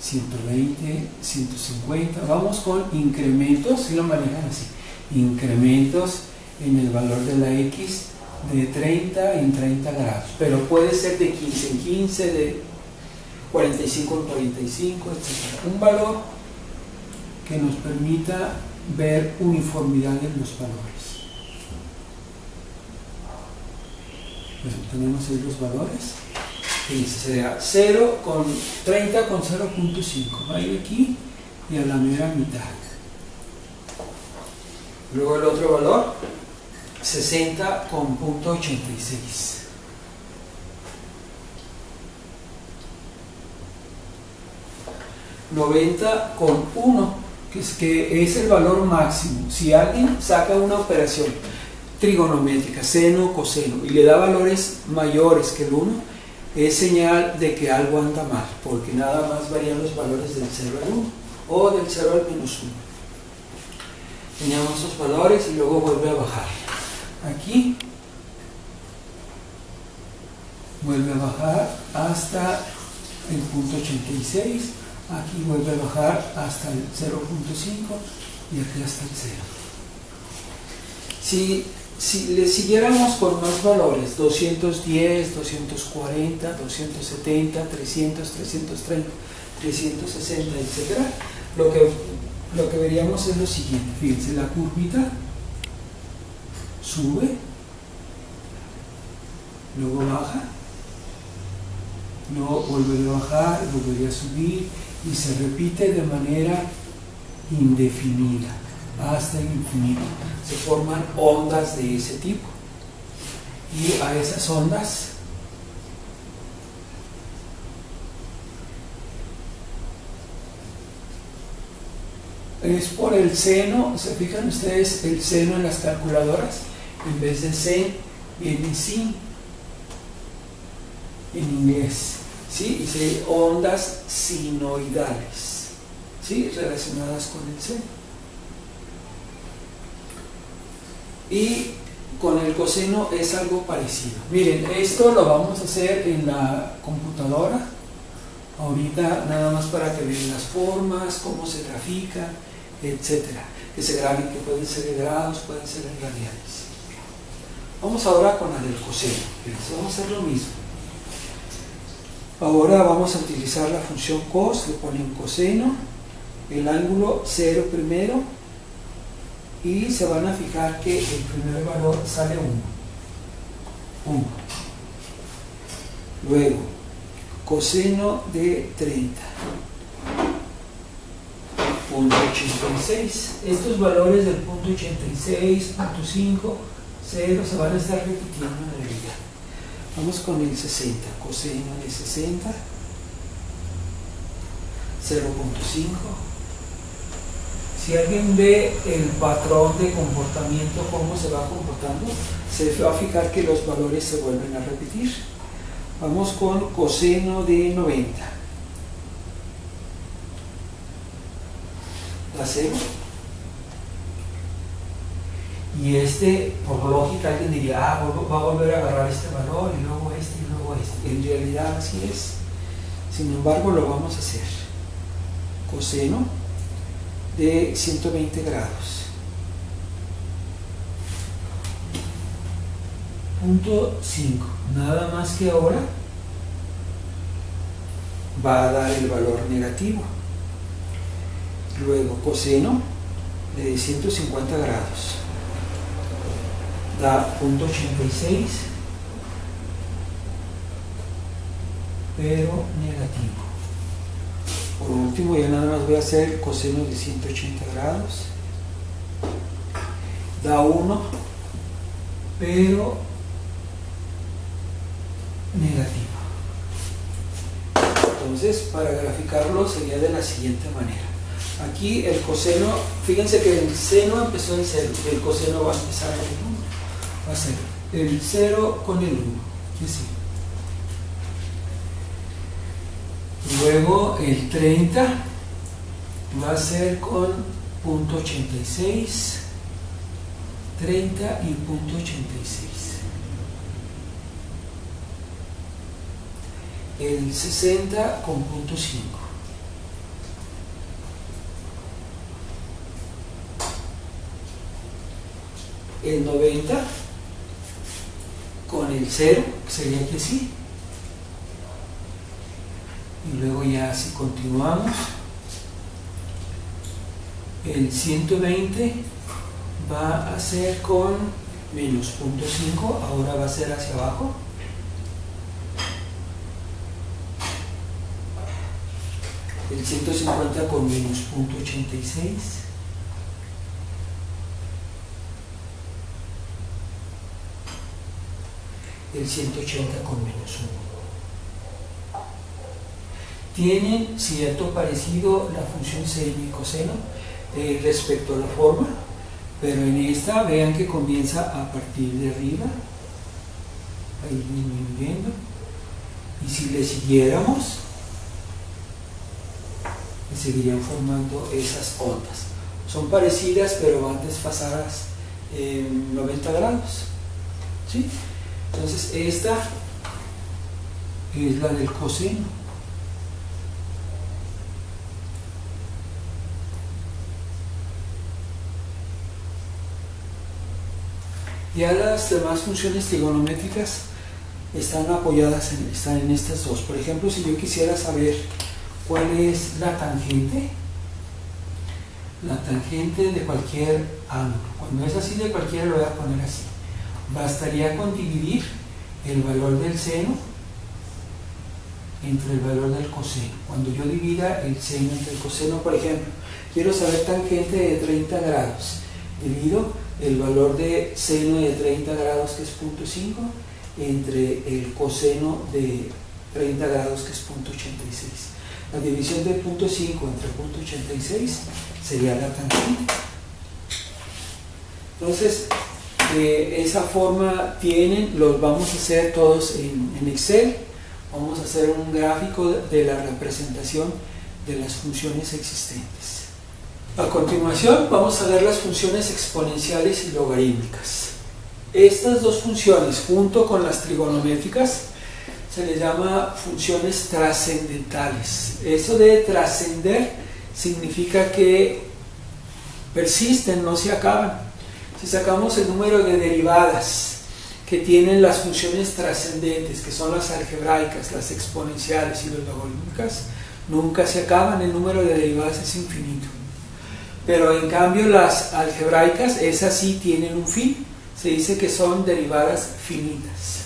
[SPEAKER 1] 120, 150. Vamos con incrementos, si lo manejan así. Incrementos en el valor de la X de 30 en 30 grados, pero puede ser de 15 en 15, de 45 en 45, etc. Un valor que nos permita ver uniformidad en los valores. Pues tenemos ahí los valores. Fíjense, sería 0 con 30 con 0.5. Va a ir aquí y a la mera mitad. Luego el otro valor, 60 con 0.86. $90 con 1, que es el valor máximo. Si alguien saca una operación trigonométrica, seno, coseno, y le da valores mayores que el 1, es señal de que algo anda mal, porque nada más varían los valores del 0 al 1 o del 0 al menos 1. Teníamos esos valores y luego vuelve a bajar. Aquí vuelve a bajar hasta el 0.86, aquí vuelve a bajar hasta el 0.5 y aquí hasta el 0. Si le siguiéramos con más valores, 210, 240, 270, 300, 330, 360, etc., lo que veríamos es lo siguiente. Fíjense, la curvita sube, luego baja, luego volvería a bajar, volvería a subir y se repite de manera indefinida hasta el infinito. Se forman ondas de ese tipo y a esas ondas es por el seno. ¿Se fijan ustedes el seno en las calculadoras? En vez de sen viene sin en inglés, ¿sí? Dice ondas sinoidales, ¿sí? Relacionadas con el seno. Y con el coseno es algo parecido. Miren, esto lo vamos a hacer en la computadora ahorita, nada más para que vean las formas, cómo se grafica, etcétera, que se graben, que pueden ser en grados, pueden ser en radianes. Vamos ahora con la del coseno. Vamos a hacer lo mismo. Ahora vamos a utilizar la función cos, le ponen coseno, el ángulo 0 primero, y se van a fijar que el primer valor sale 1. Luego, coseno de 30. 0.86. Estos valores del punto 86, punto 5, 0 se van a estar repitiendo en realidad. Vamos con el 60. Coseno de 60. 0.5. Si alguien ve el patrón de comportamiento, cómo se va comportando, se va a fijar que los valores se vuelven a repetir. Vamos con coseno de 90. Da 0. Y por lógica, alguien diría, va a volver a agarrar este valor, y luego este, y luego este. En realidad así es. Sin embargo, lo vamos a hacer. Coseno de 120 grados. Punto 5. Nada más que ahora va a dar el valor negativo. Luego coseno de 150 grados. Da 0.86, pero negativo. Por último, ya nada más voy a hacer coseno de 180 grados. Da 1, pero negativo. Entonces, para graficarlo sería de la siguiente manera. Aquí el coseno, fíjense que el seno empezó en 0, y el coseno va a empezar en 1. Va a ser el 0 con el 1. ¿Sí? Luego el 30 va a ser con 0.86, 30 y 0.86. El 60 con 0.5. El 90 con el 0, que sería que sí. Y luego ya si continuamos, el 120 va a ser con menos 0.5, ahora va a ser hacia abajo. El 150 con menos 0.86. El 180 con menos 1. Tienen cierto parecido la función seno y coseno respecto a la forma, pero en esta vean que comienza a partir de arriba, a ir disminuyendo, y si le siguiéramos, seguirían formando esas ondas. Son parecidas, pero van desfasadas en 90 grados. ¿Sí? Entonces esta es la del coseno.
[SPEAKER 2] Ya las demás funciones trigonométricas están apoyadas están en estas dos. Por ejemplo, si yo quisiera saber cuál es la tangente de cualquier ángulo, cuando es así de cualquiera lo voy a poner así. Bastaría con dividir el valor del seno entre el valor del coseno. Cuando yo divida el seno entre el coseno, por ejemplo, quiero saber tangente de 30 grados, divido el valor de seno de 30 grados, que es 0.5, entre el coseno de 30 grados, que es 0.86. La división de 0.5 entre 0.86 sería la tangente. Entonces, de esa forma los vamos a hacer todos en Excel. Vamos a hacer un gráfico de la representación de las funciones existentes. A continuación vamos a ver las funciones exponenciales y logarítmicas. Estas dos funciones, junto con las trigonométricas, se les llama funciones trascendentales. Eso de trascender significa que persisten, no se acaban. Si sacamos el número de derivadas que tienen las funciones trascendentes, que son las algebraicas, las exponenciales y las logarítmicas, nunca se acaban, el número de derivadas es infinito. Pero en cambio las algebraicas, esas sí tienen un fin, se dice que son derivadas finitas.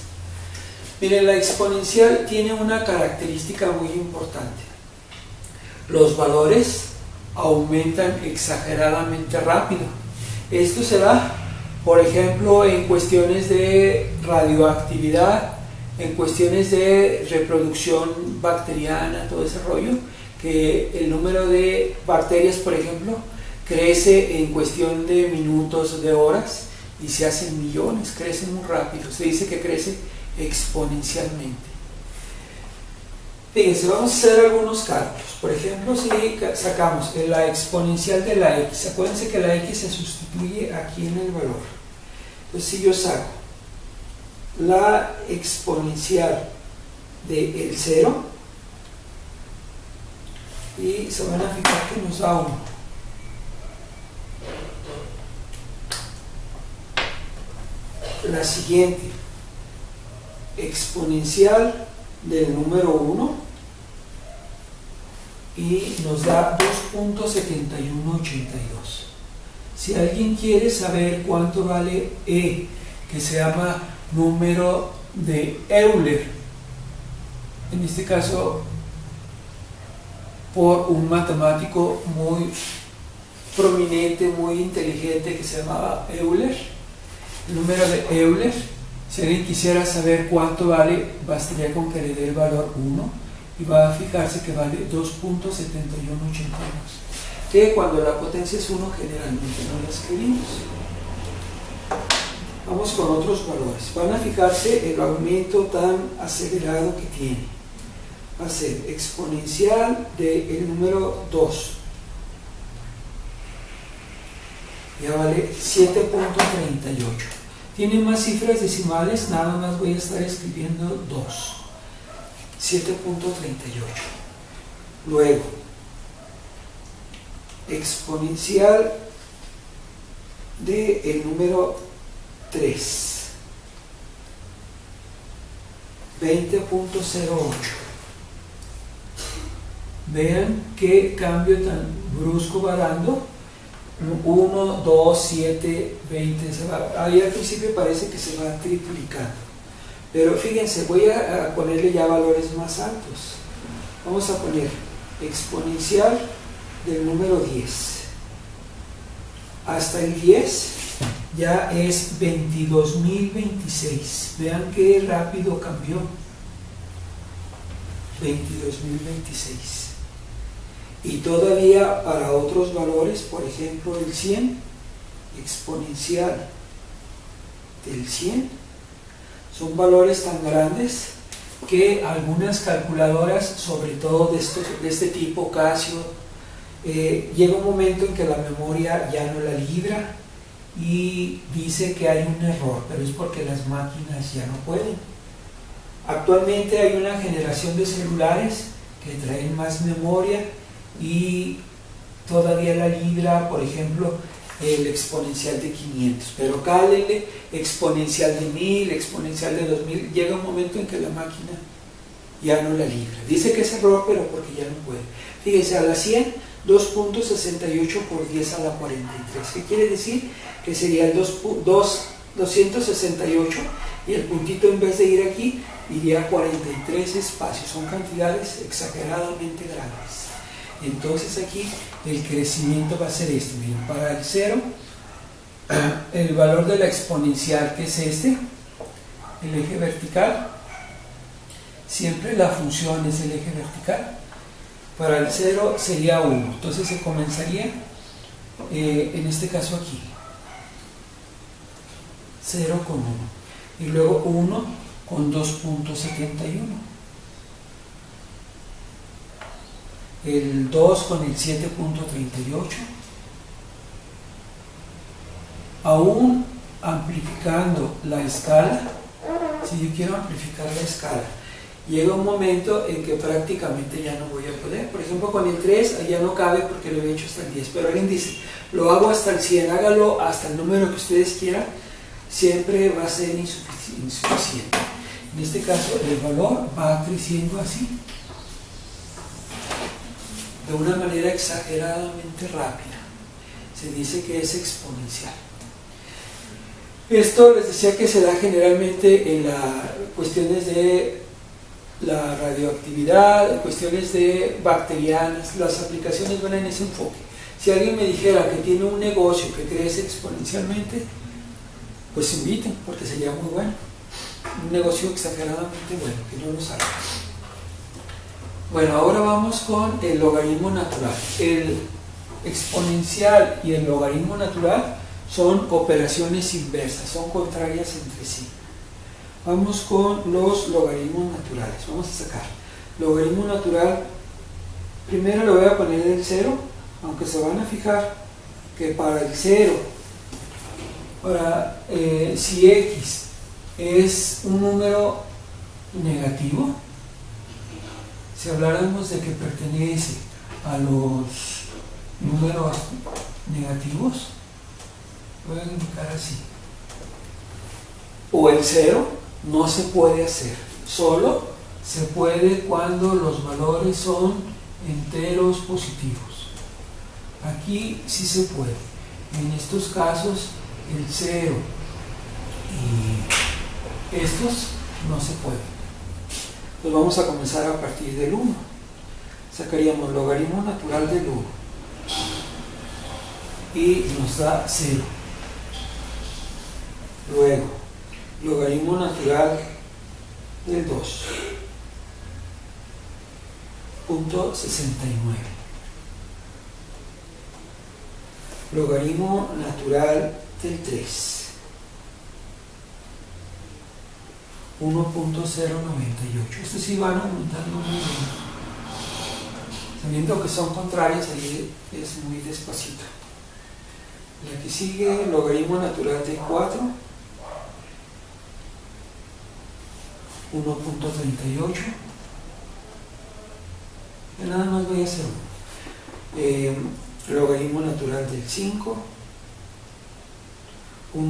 [SPEAKER 2] Miren, la exponencial tiene una característica muy importante. Los valores aumentan exageradamente rápido. Esto se da, por ejemplo, en cuestiones de radioactividad, en cuestiones de reproducción bacteriana, todo ese rollo, que el número de bacterias, por ejemplo, crece en cuestión de minutos, de horas, y se hacen millones, crece muy rápido. Se dice que crece exponencialmente. Fíjense, vamos a hacer algunos cálculos. Por ejemplo, si sacamos la exponencial de la x, acuérdense que la x se sustituye aquí en el valor. Entonces, si yo saco la exponencial del 0, y se van a fijar que nos da 1. La siguiente, exponencial del número 1, y nos da 2.7182. Si alguien quiere saber cuánto vale E, que se llama número de Euler, en este caso por un matemático muy prominente, muy inteligente, que se llamaba Euler, el número de Euler, si alguien quisiera saber cuánto vale, bastaría con que le dé el valor 1 y va a fijarse que vale 2.7182, que cuando la potencia es 1 generalmente no la escribimos. Vamos con otros valores. Van a fijarse el aumento tan acelerado que tiene. Va a ser exponencial del número 2. Ya vale 7.38. Tiene más cifras decimales, nada más voy a estar escribiendo 2. 7.38. Luego, exponencial del número 3. 20.08. Vean qué cambio tan brusco va dando. 1, 2, 7, 20, ahí al principio parece que se va triplicando, pero fíjense, voy a ponerle ya valores más altos. Vamos a poner exponencial del número 10, hasta el 10 ya es 22.026. Vean qué rápido cambió. 22.026. Y todavía para otros valores, por ejemplo el 100, exponencial del 100, son valores tan grandes que algunas calculadoras, sobre todo de este tipo Casio, llega un momento en que la memoria ya no la libra y dice que hay un error, pero es porque las máquinas ya no pueden. Actualmente hay una generación de celulares que traen más memoria y todavía la libra, por ejemplo, el exponencial de 500, pero cálenle exponencial de 1000, exponencial de 2000, llega un momento en que la máquina ya no la libra. Dice que es error, pero porque ya no puede. Fíjense, a la 100, 2.68 por 10 a la 43. ¿Qué quiere decir? Que sería el 268 y el puntito, en vez de ir aquí, iría a 43 espacios. Son cantidades exageradamente grandes. Entonces aquí el crecimiento va a ser este. Miren, para el 0, el valor de la exponencial, que es este, el eje vertical, siempre la función es el eje vertical. Para el 0 sería 1, entonces se comenzaría en este caso aquí 0 con 1 y luego 1 con 2.71, el 2 con el 7.38, aún amplificando la escala. Si yo quiero amplificar la escala, llega un momento en que prácticamente ya no voy a poder. Por ejemplo, con el 3 ya no cabe porque lo he hecho hasta el 10, pero alguien dice, lo hago hasta el 100, hágalo hasta el número que ustedes quieran, siempre va a ser insuficiente. En este caso el valor va creciendo así, de una manera exageradamente rápida. Se dice que es exponencial. Esto les decía que se da generalmente en las cuestiones de la radioactividad, cuestiones de bacterianas. Las aplicaciones van en ese enfoque. Si alguien me dijera que tiene un negocio que crece exponencialmente, pues inviten, porque sería muy bueno. Un negocio exageradamente bueno, que no lo sabe. Bueno, ahora vamos con el logaritmo natural. El exponencial y el logaritmo natural son operaciones inversas, son contrarias entre sí. Vamos con los logaritmos naturales. Vamos a sacar logaritmo natural. Primero le voy a poner el 0, aunque se van a fijar que para el 0, si x es un número negativo, si habláramos de que pertenece a los números negativos, voy a indicar así. O el 0 no se puede hacer, solo se puede cuando los valores son enteros positivos. Aquí sí se puede. En estos casos el 0 y estos no se pueden. Pues vamos a comenzar a partir del 1. Sacaríamos logaritmo natural del 1 y nos da 0. Luego logaritmo natural del 2, punto 69. Logaritmo natural del 3, 1.098. Estos sí van aumentando muy bien. Sabiendo que son contrarias, ahí es muy despacito. La que sigue, logaritmo natural del 4, 1.38. Nada más voy a hacer uno. Logaritmo natural del 5, 1.6, 1.60.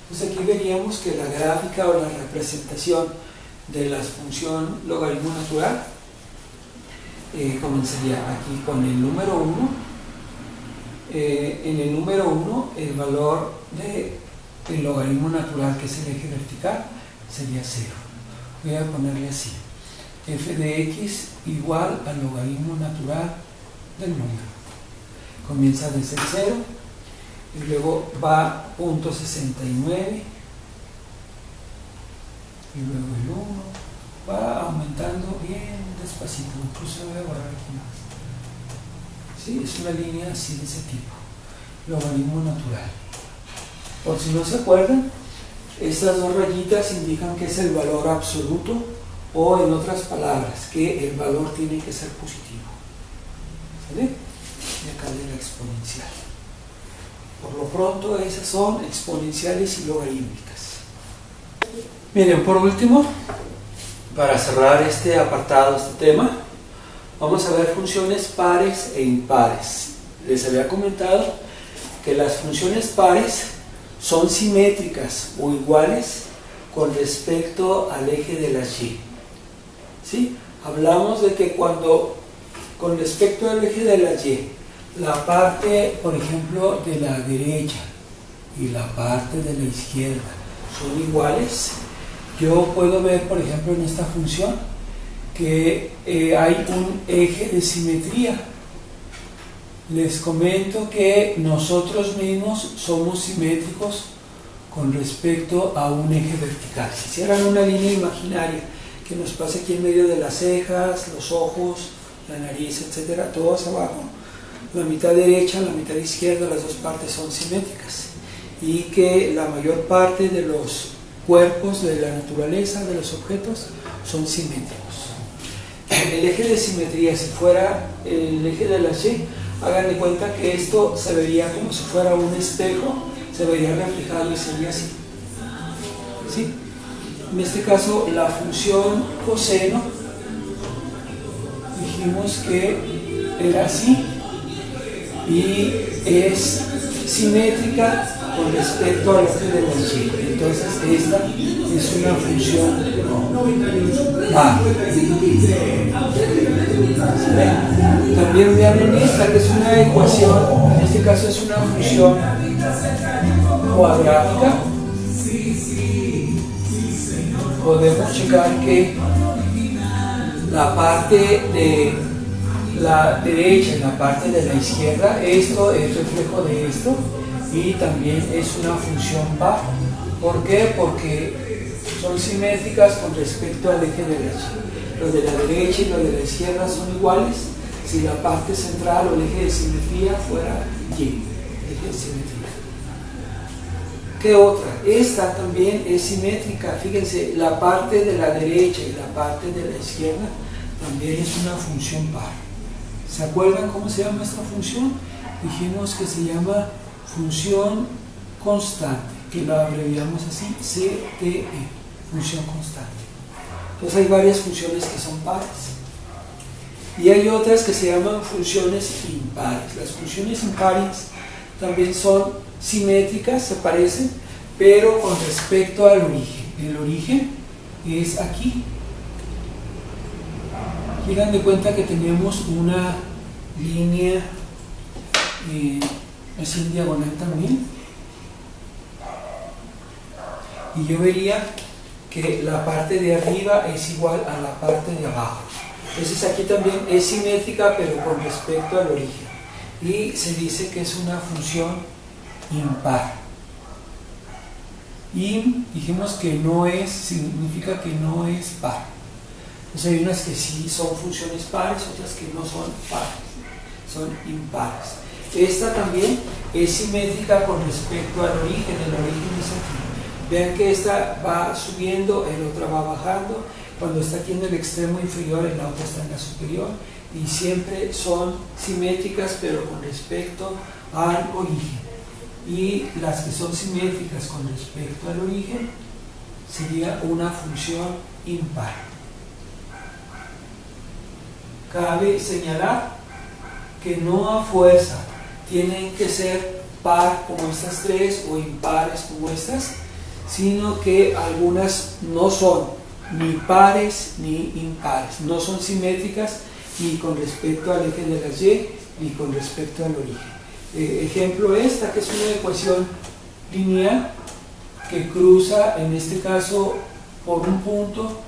[SPEAKER 2] Entonces aquí veríamos que la gráfica o la representación de la función logaritmo natural comenzaría aquí con el número 1. En el número 1 el valor del logaritmo natural, que es el eje vertical, sería 0. Voy a ponerle así: f de x igual al logaritmo natural del número. Comienza desde el 0 y luego va 0.69 y luego el 1, va aumentando bien despacito. Incluso voy a borrar aquí más. Sí, es una línea así de ese tipo, logaritmo natural. Por si no se acuerdan, estas dos rayitas indican que es el valor absoluto, o en otras palabras, que el valor tiene que ser positivo. ¿Sale? Y acá de la exponencial. Por lo pronto esas son exponenciales y logarítmicas. Miren, por último, para cerrar este apartado, este tema, Vamos a ver funciones pares e impares. Les había comentado que las funciones pares son simétricas o iguales con respecto al eje de las y. ¿Sí? Hablamos de que cuando con respecto al eje de las y, la parte, por ejemplo, de la derecha y la parte de la izquierda son iguales, yo puedo ver, por ejemplo, en esta función que hay un eje de simetría. Les comento que nosotros mismos somos simétricos con respecto a un eje vertical. Si hicieran una línea imaginaria que nos pase aquí en medio de las cejas, los ojos, la nariz, etcétera, todo hacia abajo, la mitad derecha, la mitad izquierda, las dos partes son simétricas, y que la mayor parte de los cuerpos de la naturaleza, de los objetos, son simétricos. El eje de simetría, si fuera el eje de la y, hagan de cuenta que esto se vería como si fuera un espejo, se vería reflejado y sería así. ¿Sí? En este caso, la función coseno, dijimos que era así, y es simétrica con respecto al eje de la y. Entonces, esta es una función par. También vean en esta, que es una ecuación, en este caso es una función cuadrática. Podemos checar que la parte de la derecha y la parte de la izquierda, esto es reflejo de esto, y también es una función par. ¿Por qué? Porque son simétricas con respecto al eje de la y. Los de la derecha y los de la izquierda son iguales si la parte central o el eje de simetría fuera y, eje de simetría. ¿Qué otra? Esta también es simétrica. Fíjense, la parte de la derecha y la parte de la izquierda también es una función par. ¿Se acuerdan cómo se llama esta función? Dijimos que se llama función constante, que la abreviamos así, CTE, función constante. Entonces hay varias funciones que son pares. Y hay otras que se llaman funciones impares. Las funciones impares también son simétricas, se parecen, pero con respecto al origen. El origen es aquí. Hagan de cuenta que tenemos una línea así en diagonal también, y yo vería que la parte de arriba es igual a la parte de abajo. Entonces aquí también es simétrica, pero con respecto al origen, y se dice que es una función impar. Y dijimos que no es, significa que no es par. Entonces hay unas que sí son funciones pares, otras que no son pares, son impares. Esta también es simétrica con respecto al origen. El origen es aquí. Vean que esta va subiendo, la otra va bajando. Cuando está aquí en el extremo inferior, la otra está en la superior, y siempre son simétricas, pero con respecto al origen. Y las que son simétricas con respecto al origen sería una función impar. Cabe señalar que no a fuerza tienen que ser par como estas tres o impares como estas, sino que algunas no son ni pares ni impares, no son simétricas ni con respecto al eje de las y ni con respecto al origen. Ejemplo, esta que es una ecuación lineal que cruza, en este caso, por un punto.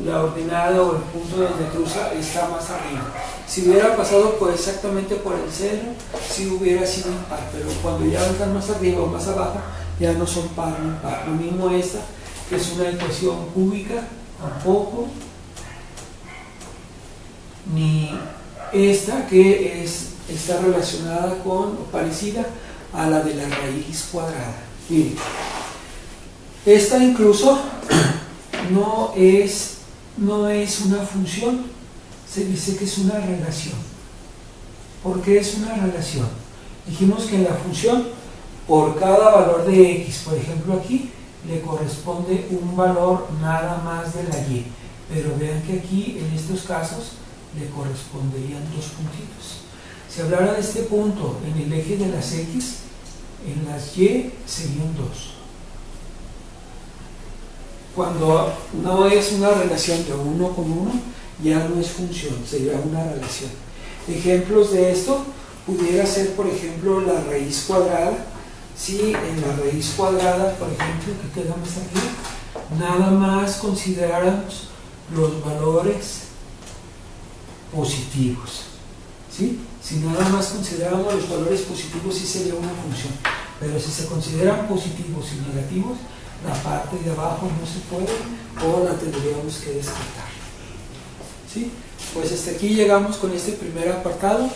[SPEAKER 2] La ordenada o el punto donde cruza está más arriba. Si hubiera pasado exactamente por el centro, sí hubiera sido impar, pero cuando ya están más arriba o más abajo, ya no son par ni impar. Lo mismo esta, que es una ecuación cúbica, tampoco, ni esta, que está relacionada con, o parecida a la de la raíz cuadrada. Miren, esta incluso no es una función, se dice que es una relación. ¿Por qué es una relación? Dijimos que en la función, por cada valor de x, por ejemplo aquí, le corresponde un valor nada más de la y. Pero vean que aquí, en estos casos, le corresponderían 2 puntitos. Si hablara de este punto en el eje de las X, en las Y serían 2. Cuando no es una relación de 1 con 1, ya no es función, sería una relación. Ejemplos de esto pudiera ser, por ejemplo, la raíz cuadrada. Si en la raíz cuadrada, por ejemplo, que quedamos aquí, nada más consideráramos los valores positivos, ¿sí? Si nada más consideramos los valores positivos, sí sería una función, pero si se consideran positivos y negativos, la parte de abajo no se puede o la tendríamos que descartar, ¿sí? Pues hasta aquí llegamos con este primer apartado.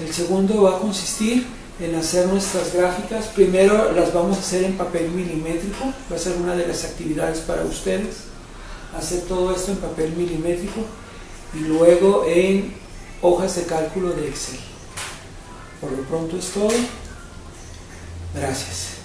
[SPEAKER 2] El segundo va a consistir en hacer nuestras gráficas. Primero las vamos a hacer en papel milimétrico, va a ser una de las actividades para ustedes, hacer todo esto en papel milimétrico y luego en hojas de cálculo de Excel. Por lo pronto es todo. Gracias.